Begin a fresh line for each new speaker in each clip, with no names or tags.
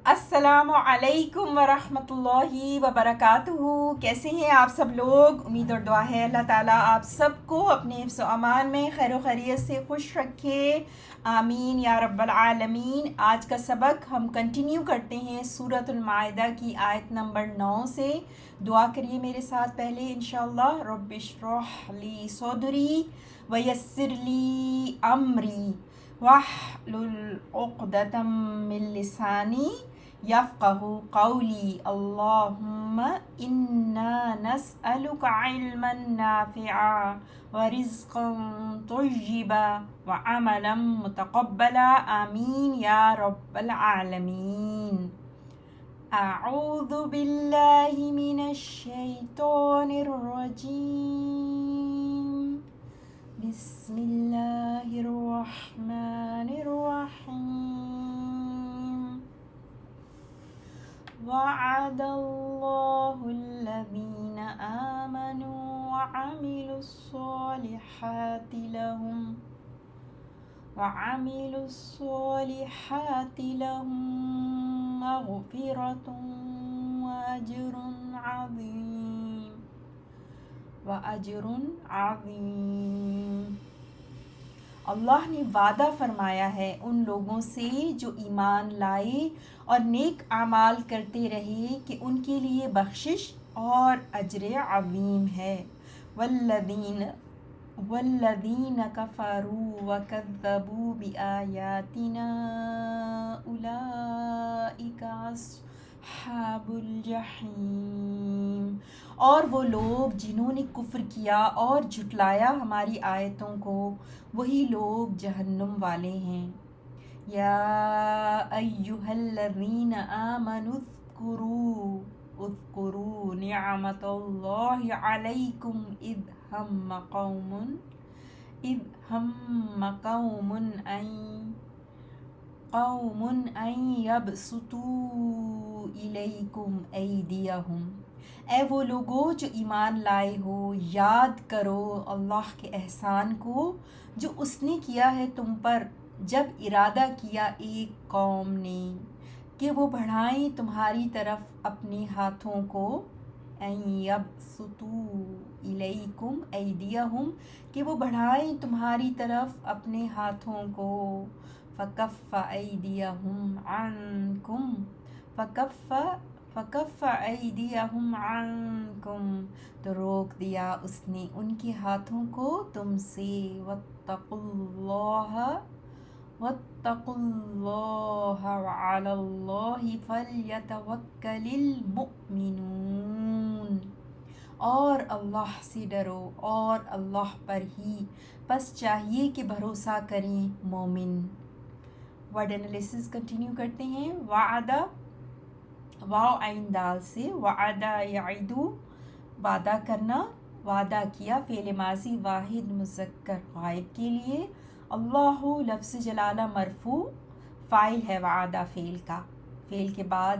السلام علیکم ورحمۃ اللہ وبرکاتہ۔ کیسے ہیں آپ سب لوگ؟ امید اور دعا ہے اللہ تعالیٰ آپ سب کو اپنے حفظ و امان میں خیر و خیریت سے خوش رکھے، آمین یا رب العالمین۔ آج کا سبق ہم کنٹینیو کرتے ہیں سورۃ المائدہ کی آیت نمبر 9 سے۔ دعا کریے میرے ساتھ پہلے انشاءاللہ۔ رب اشرح لی صدری ویسر لی امری واحلل عقدۃ من لسانی یفقہ قولی۔ اللہم انا نسألک علما نافعا ورزقا طیبا وعملا متقبلا، آمین یا رب العالمین۔ اعوذ باللہ من الشیطان الرجیم، بسم اللہ الرحمن الرحیم۔ وعد اللہ الذین آمنوا وعملوا الصالحات لهم مغفرۃ وأجر عظیم۔ اللہ نے وعدہ فرمایا ہے ان لوگوں سے جو ایمان لائے اور نیک اعمال کرتے رہے کہ ان کے لیے بخشش اور اجر عظیم ہے۔ والذین کفروا وکذبوا بآیاتنا اولئک اصحاب الجحیم۔ اور وہ لوگ جنہوں نے کفر کیا اور جھٹلایا ہماری آیتوں کو، وہی لوگ جہنم والے ہیں۔ یا ایہا الذین آمنوا اذکروا نعمت اللہ علیکم اذ ہم قوم ان یبسطوا الیکم ایدیہم۔ اے وہ لوگو جو ایمان لائے ہو، یاد کرو اللہ کے احسان کو جو اس نے کیا ہے تم پر، جب ارادہ کیا ایک قوم نے کہ وہ بڑھائیں تمہاری طرف اپنے ہاتھوں کو، ان یبسطوا الیکم ایدیہم، کہ وہ بڑھائیں تمہاری طرف اپنے ہاتھوں کو، فکف ایدیہم عنکم، تو روک دیا اس نے ان کے ہاتھوں کو تم سے، واتقوا اللہ وعلی اللہ فلیتوکل المؤمنون۔ اور اللہ سے ڈرو اور اللہ پر ہی پس چاہیے کہ بھروسہ کریں مومن۔ ورڈ انالیسس کنٹینیو کرتے ہیں۔ وعدہ، واو عین دال سے، وعدہ یعدو، وعدہ کرنا، وعدہ کیا، فعل ماضی واحد مذکر غائب کے لیے۔ اللہ لفظ جلالہ مرفوع، فاعل ہے وعدہ فعل کا، فعل کے بعد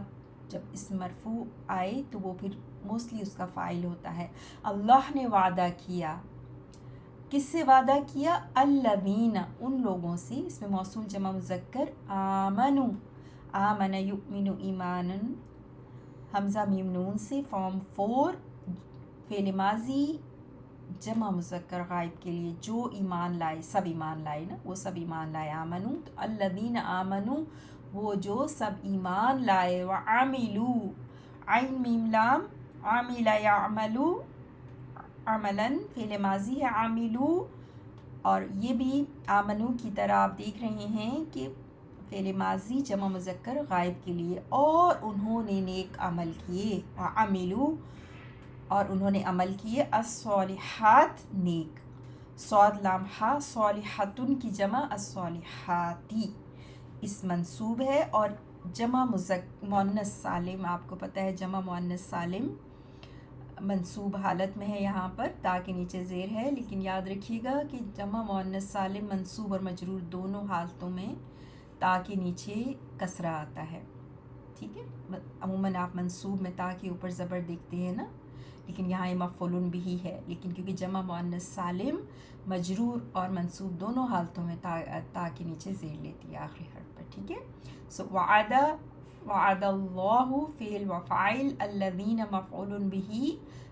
جب اسم مرفوع آئے تو وہ پھر موسٹلی اس کا فاعل ہوتا ہے۔ اللہ نے وعدہ کیا، کس سے وعدہ کیا؟ الذین، ان لوگوں سے، اس میں موصول جمع مذکر، آمنو، آمن یؤمن ایمانا، حمزہ میم نون سے، فارم 4، فعل ماضی جمع مذکر غائب کے لیے، جو ایمان لائے، سب ایمان لائے نا، وہ سب ایمان لائے، آمنو، تو الذین آمنو، وہ جو سب ایمان لائے، وعملوا، عین میم لام، عامل یعملو، عملاً فعل ماضی ہے عاملو، اور یہ بھی آمنو کی طرح آپ دیکھ رہے ہیں کہ فعل ماضی جمع مذکر غائب کے لیے، اور انہوں نے نیک عمل کیے، عملو، اور انہوں نے عمل کیے، الصالحات، نیک، صاد لام ہا، صالحتن کی جمع الصالحاتی، اس منصوب ہے، اور جمع مؤنث سالم، آپ کو پتہ ہے جمع مؤنث سالم منصوب حالت میں ہے یہاں پر، تا کے نیچے زیر ہے، لیکن یاد رکھیے گا کہ جمع مؤنث سالم منصوب اور مجرور دونوں حالتوں میں تا کے نیچے کسرہ آتا ہے، ٹھیک ہے۔ عموماً آپ منصوب میں تا کے اوپر زبر دیکھتے ہیں نا، لیکن یہاں یہ مفعول بھی ہے، لیکن کیونکہ جمع مؤنث سالم مجرور اور منصوب دونوں حالتوں میں تا کے نیچے زیر لیتی ہے آخری حرف پر، ٹھیک ہے۔ سو وعدہ وعد اللہ فعل و فاعل، الذین مفعول بہ،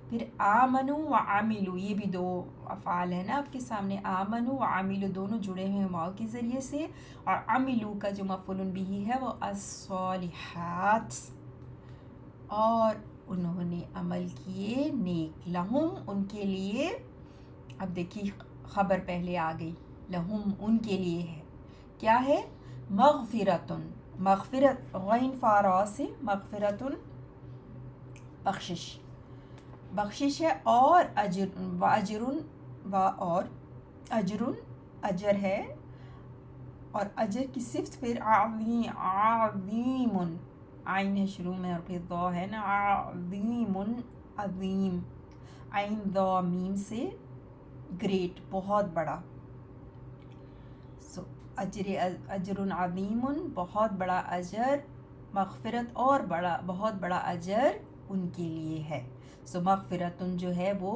پھر آمنوا وعملوا، یہ بھی دو افعال ہیں نا آپ کے سامنے، آمنوا وعملوا دونوں جڑے ہوئے ہیں واو کے ذریعے سے، اور عملوا کا جو مفعول بہ ہے وہ الصالحات، اور انہوں نے عمل کیے نیک، لہم ان کے لیے، اب دیکھیے خبر پہلے آ گئی، لہم ان کے لیے ہے، کیا ہے؟ مغفرتن، مغفرت غین فارا سے، مغفرتن بخشش، بخشش ہے، اور اجر و اجرن و، اور اجرن اجر ہے، اور اجر کی صفت پھر عظیم، عظیم، عین ہے شروع میں اور پھر ضا ہے نا، عظیم، عظیم، عین ضا میم سے گریٹ، بہت بڑا، سو اجر عظیم، بہت بڑا اجر، مغفرت اور بڑا، بہت بڑا اجر ان کے لیے ہے، سو مغفرتن جو ہے وہ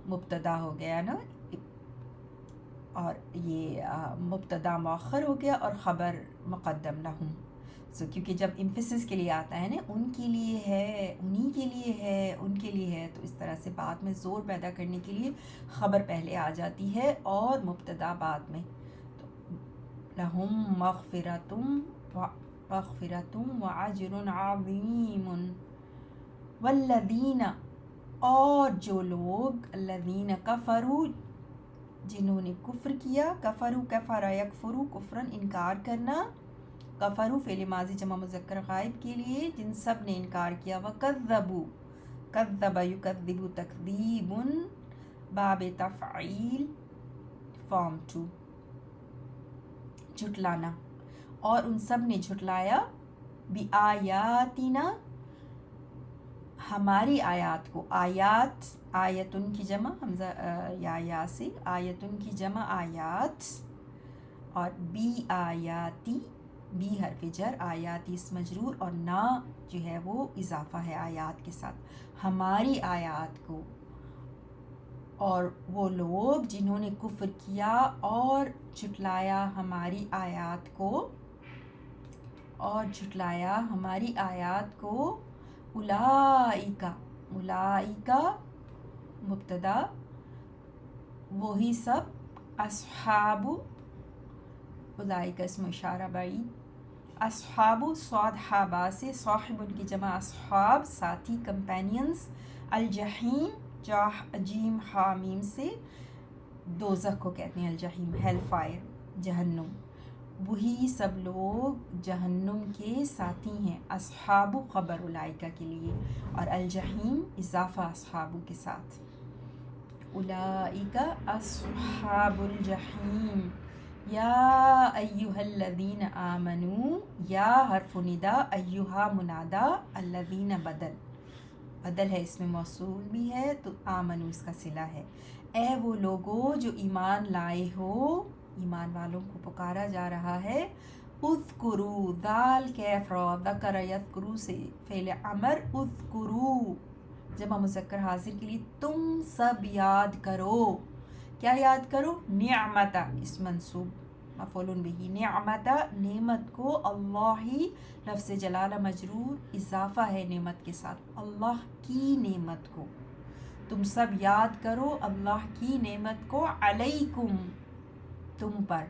مبتدا ہو گیا نا، اور یہ مبتدا مؤخر ہو گیا اور خبر مقدم لہم، سو کیونکہ جب امفسس کے لیے آتا ہے نا، ان کے لیے ہے، انہی کے لیے ہے، ان کے لیے ہے، تو اس طرح سے بات میں زور پیدا کرنے کے لیے خبر پہلے آ جاتی ہے اور مبتدا بعد میں، تو لہم مغفرتم وعجر عظیم، والذین، اور جو لوگ، الذین کفروا جنہوں نے کفر کیا، کفروا کفر یکفروا کفرن انکار کرنا، کفروا فعل ماضی جمع مذکر غائب کے لیے جن سب نے انکار کیا، وکذبوا کذب یکذب تکذیب باب تفعیل فارم 2 جھٹلانا، اور ان سب نے جھٹلایا، بآیاتنا ہماری آیات کو، آیات آیتن کی جمع حمزہ یا سے، آیتن کی جمع آیات، اور بی آیاتی، بی حرف جر، آیاتی اس مجرور، اور نا جو ہے وہ اضافہ ہے آیات کے ساتھ، ہماری آیات کو، اور وہ لوگ جنہوں نے کفر کیا اور جھٹلایا ہماری آیات کو، اور جھٹلایا ہماری آیات کو، اولئک، اولئک مبتدا، وہی سب، اصحاب، اولئک اسم اشارہ بعید، اصحاب صاد حا با سے، صاحب ان کی جمع اصحاب، ساتھی، کمپینینز، الجحیم جاہ جیم حامیم سے، دوزخ کو کہتے ہیں الجحیم، ہیل فائر، جہنم، وہی سب لوگ جہنم کے ساتھی ہیں، اصحاب خبر اولئک کے لیے، اور الجحیم اضافہ اصحاب کے ساتھ، اولئک اصحاب الجحیم، یا ایہا الذین آمنوا، یا حرف ندا، ایہا منادا، الذین بدل، بدل ہے، اس میں موصول بھی ہے تو آمنو اس کا صلہ ہے، اے وہ لوگو جو ایمان لائے ہو، ایمان والوں کو پکارا جا رہا ہے، اذکروا، دال کیف را، ذکر یذکروا سے فعل امر، اذکروا جمع مذکر حاضر کے لیے، تم سب یاد کرو، کیا یاد کرو؟ نعمتا اس منصوب مفعول بہ، نعمتا نعمت کو، اللہ ہی لفظ جلالہ مجرور، اضافہ ہے نعمت کے ساتھ، اللہ کی نعمت کو، تم سب یاد کرو اللہ کی نعمت کو، علیکم تم پر،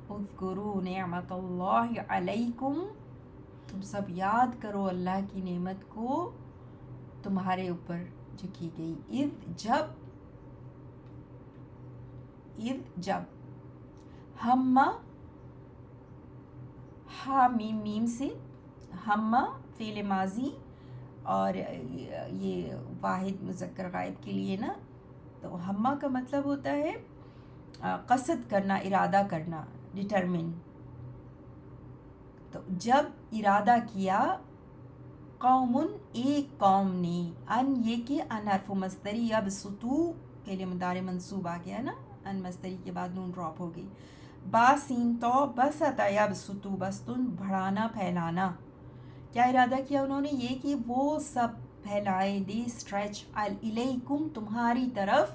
اذکروا نعمت اللہ علیکم، تم سب یاد کرو اللہ کی نعمت کو تمہارے اوپر جو کی گئی، اذ جب، ہم ہا میم میم سے، ہم فعل ماضی، اور یہ واحد مذکر غائب کے لیے نا، تو ہمہ کا مطلب ہوتا ہے قصد کرنا، ارادہ کرنا، ڈٹرمن، تو جب ارادہ کیا، قوم ایک قوم نے، ان یہ کہ ان حرف مصدری، یبسطو فعل مضارع منصوب آ گیا نا، ان مصدری کے بعد نون ڈراپ ہو گئی، باسین تو، بسط یبسطو بسطن بڑھانا، پھیلانا، کیا ارادہ کیا انہوں نے؟ یہ کہ وہ سب پھیلائے، دے اسٹریچ، الیکم تمہاری طرف،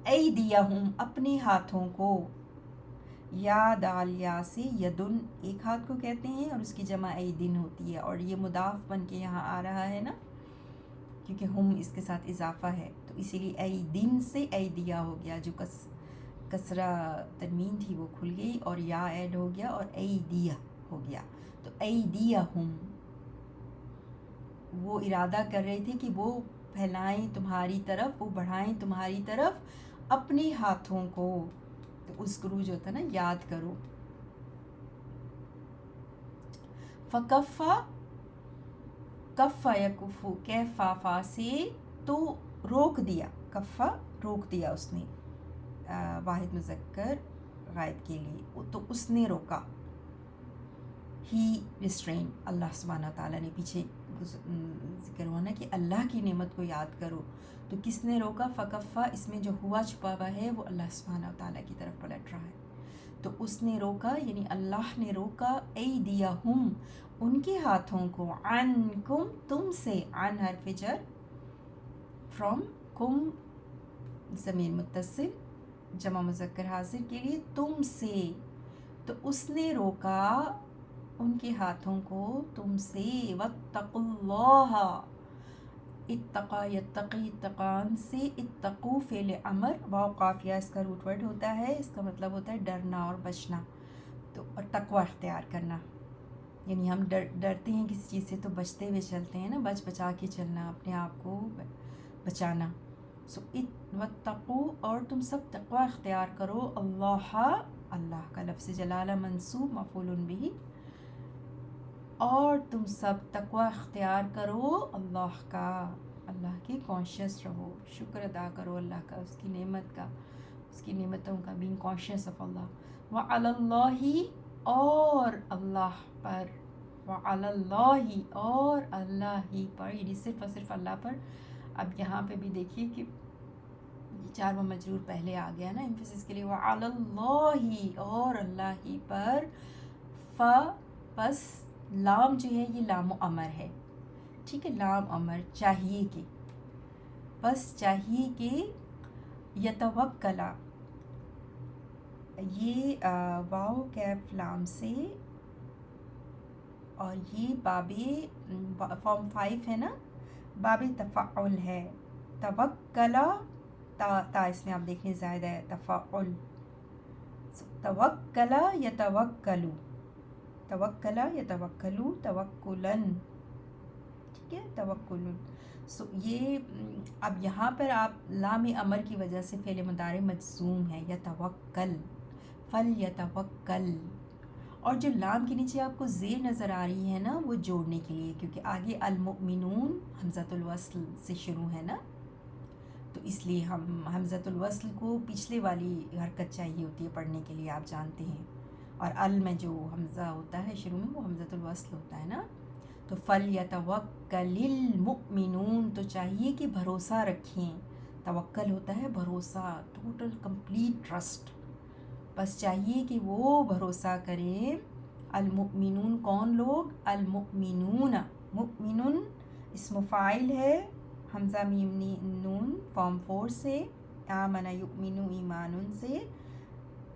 ایدیہم اپنے ہاتھوں کو، یا دال یا سے یدن ایک ہاتھ کو کہتے ہیں اور اس کی جمع ایدن ہوتی ہے، اور یہ مضاف بن کے یہاں آ رہا ہے نا، کیونکہ ہم اس کے ساتھ اضافہ ہے، تو اسی لیے ایدن سے ایدیا ہو گیا، جو کسرہ تنوین تھی وہ کھل گئی اور یا ایڈ ہو گیا اور ایدیا ہو گیا. تو ایدیہم، وہ ارادہ کر رہے تھے کہ وہ پھیلائیں تمہاری طرف، وہ بڑھائیں تمہاری طرف اپنے ہاتھوں کو. تو اذکرو جو تھا نا، یاد کرو. فکفا، کفا یکفو، کیفا فا سے تو روک دیا، کفا روک دیا اس نے، واحد مذکر غائب کے لیے، تو اس نے روکا. ہی ریسٹرین، اللہ سبحانہ تعالیٰ نے، پیچھے ذکر ہوا نا کہ اللہ کی نعمت کو یاد کرو، تو کس نے روکا؟ فکفا، اس میں جو ہوا چھپا ہوا ہے وہ اللہ سبحانہ تعالیٰ کی طرف پلٹ رہا ہے. تو اس نے روکا یعنی اللہ نے روکا، ایدیہم، ان کے ہاتھوں کو، عنکم، تم سے، عن حرف جر، فرام، کم ضمیر متصل جمع مذکر حاضر کے لیے، تم سے. تو اس نے روکا ان کے ہاتھوں کو تم سے. واتقوا اللہ، اتقا یتقی، اتقان سے، اتقو فعل امر، واو قافیہ اس کا روٹ ورڈ ہوتا ہے، اس کا مطلب ہوتا ہے ڈرنا اور بچنا، تو اور تقوی اختیار کرنا، یعنی ہم ڈرتے ہیں کسی چیز سے تو بچتے ہوئے چلتے ہیں نا، بچا کے چلنا، اپنے آپ کو بچانا. سو واتقو، اور تم سب تقوی اختیار کرو، اللہ، اللہ کا لفظ جلالہ منصوب مفعول بہ، اور تم سب تقوی اختیار کرو اللہ کا، اللہ کے کانشیس رہو، شکر ادا کرو اللہ کا، اس کی نعمت کا، اس کی نعمتوں کا، بینگ کانشیس آف اللہ. وعلی اللہ، اور اللہ پر، وعلی اللہ، اور اللہ ہی پر، یعنی صرف اور صرف اللہ پر. اب یہاں پہ بھی دیکھیے کہ یہ جار و مجرور پہلے آ گیا نا ایمفیسس کے لیے، وعلی اللہ، اور اللہ ہی پر. پس لام جو ہے یہ لام و امر ہے، ٹھیک ہے، لام امر، چاہیے کہ، بس چاہیے کہ، یتوکلا، یہ واو کیف لام سے، اور یہ باب فارم 5 ہے نا، باب تفعل ہے. توکلا، تا اس میں آپ دیکھیں زائد ہے، تفعل. توکلا یتوکلو، توکلا یتوکلو، توکلن، ٹھیک ہے، توکلن. سو یہ اب یہاں پر آپ لام امر کی وجہ سے فعل مضارع مجزوم ہے، یتوکل، فلیتوکل. اور جو لام کے نیچے آپ کو زیر نظر آ رہی ہے نا، وہ جوڑنے کے لیے، کیونکہ آگے المؤمنون حمزۃ الوصل سے شروع ہے نا، تو اس لیے ہم حمزۃ الوصل کو پچھلے والی حرکت چاہیے ہوتی ہے پڑھنے کے لیے، آپ جانتے ہیں، اور ال میں جو حمزہ ہوتا ہے شروع میں وہ حمزۃ الوصل ہوتا ہے نا. تو فلیتوکل المؤمنون، تو چاہیے کہ بھروسہ رکھیں، توکل ہوتا ہے بھروسہ، ٹوٹل کمپلیٹ ٹرسٹ، بس چاہیے کہ وہ بھروسہ کریں. المؤمنون، کون لوگ؟ المؤمنون، مؤمنون اسم فاعل ہے، حمزہ میم نون فارم 4 سے، آمن یؤمن ایمانن سے،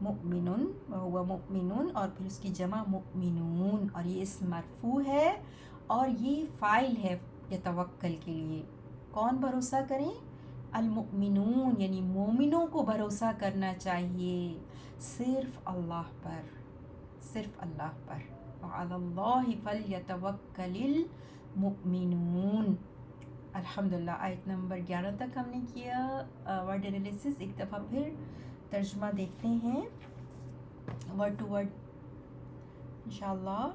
مؤمنون وہو مؤمنون، اور پھر اس کی جمع مؤمنون، اور یہ اسم مرفوع ہے اور یہ فاعل ہے یتوکل کے لیے. کون بھروسہ کریں؟ المؤمنون، یعنی مومنوں کو بھروسہ کرنا چاہیے صرف اللہ پر، صرف اللہ پر. وعلی اللہ فلیتوکل المؤمنون. الحمدللہ آیت نمبر 11 تک ہم نے کیا ورڈ انالیسس. ایک دفعہ پھر ترجمہ دیکھتے ہیں ورڈ ٹو ورڈ انشاءاللہ.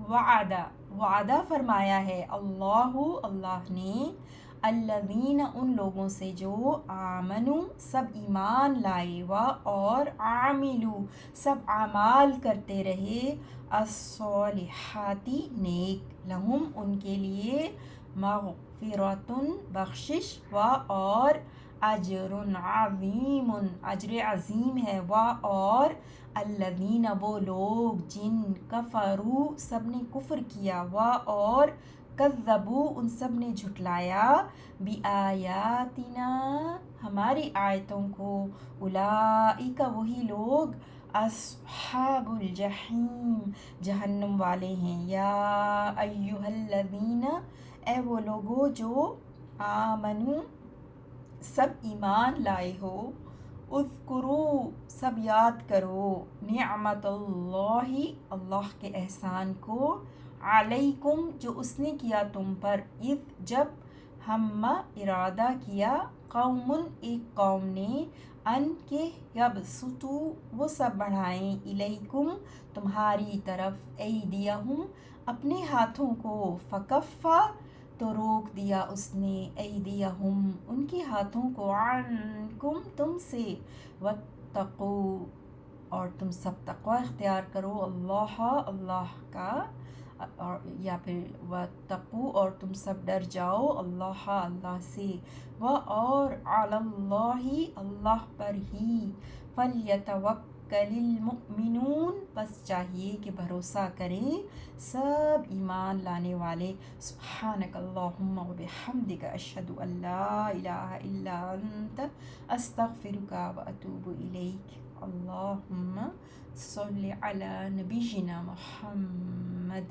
وعدہ، وعدہ فرمایا ہے، اللہ، اللہ نے، الذین، ان لوگوں سے جو، آمنو، سب ایمان لائے، اور عاملو، سب اعمال کرتے رہے، الصالحاتی، نیک، لہم، ان کے لیے، مغفرۃ، بخشش، اور اجر عظیم، اجر عظیم ہے، اور الذین، وہ لوگ، جن، کفروا، سب نے کفر کیا، اور کذبوا، ان سب نے جھٹلایا، بآیاتنا، ہماری آیتوں کو، اولئک، وہی لوگ، اصحاب الجحیم جہنم والے ہیں. یا ایھا الذین اے وہ لوگو جو آمنو سب ایمان لائے ہو، اذکروا سب یاد کرو، نعمت اللہ اللہ کے احسان کو، علیکم جو اس نے کیا تم پر، اذ جب ہم ارادہ کیا، قوم ایک قوم نے، ان کے یبسطو وہ سب بڑھائیں، الیکم تمہاری طرف، ایدیہم اپنے ہاتھوں کو، فکفا تو روک دیا اس نے، ایدیہم ان کے ہاتھوں کو، عنکم تم سے، واتقو اور تم سب تقوی اختیار کرو، اللہ اللہ کا، اور یا پھر واتقو اور تم سب ڈر جاؤ اللہ اللہ سے، اور علی اللہ اللہ پر ہی، فلیتوکل المؤمنون بس چاہیے کہ بھروسہ کریں سب ایمان لانے والے. سبحانک اللہم و بحمدک اشہد ان لا الہ الا انت استغفرک و اتوب الیک. اللہم صل علی نبینا محمد.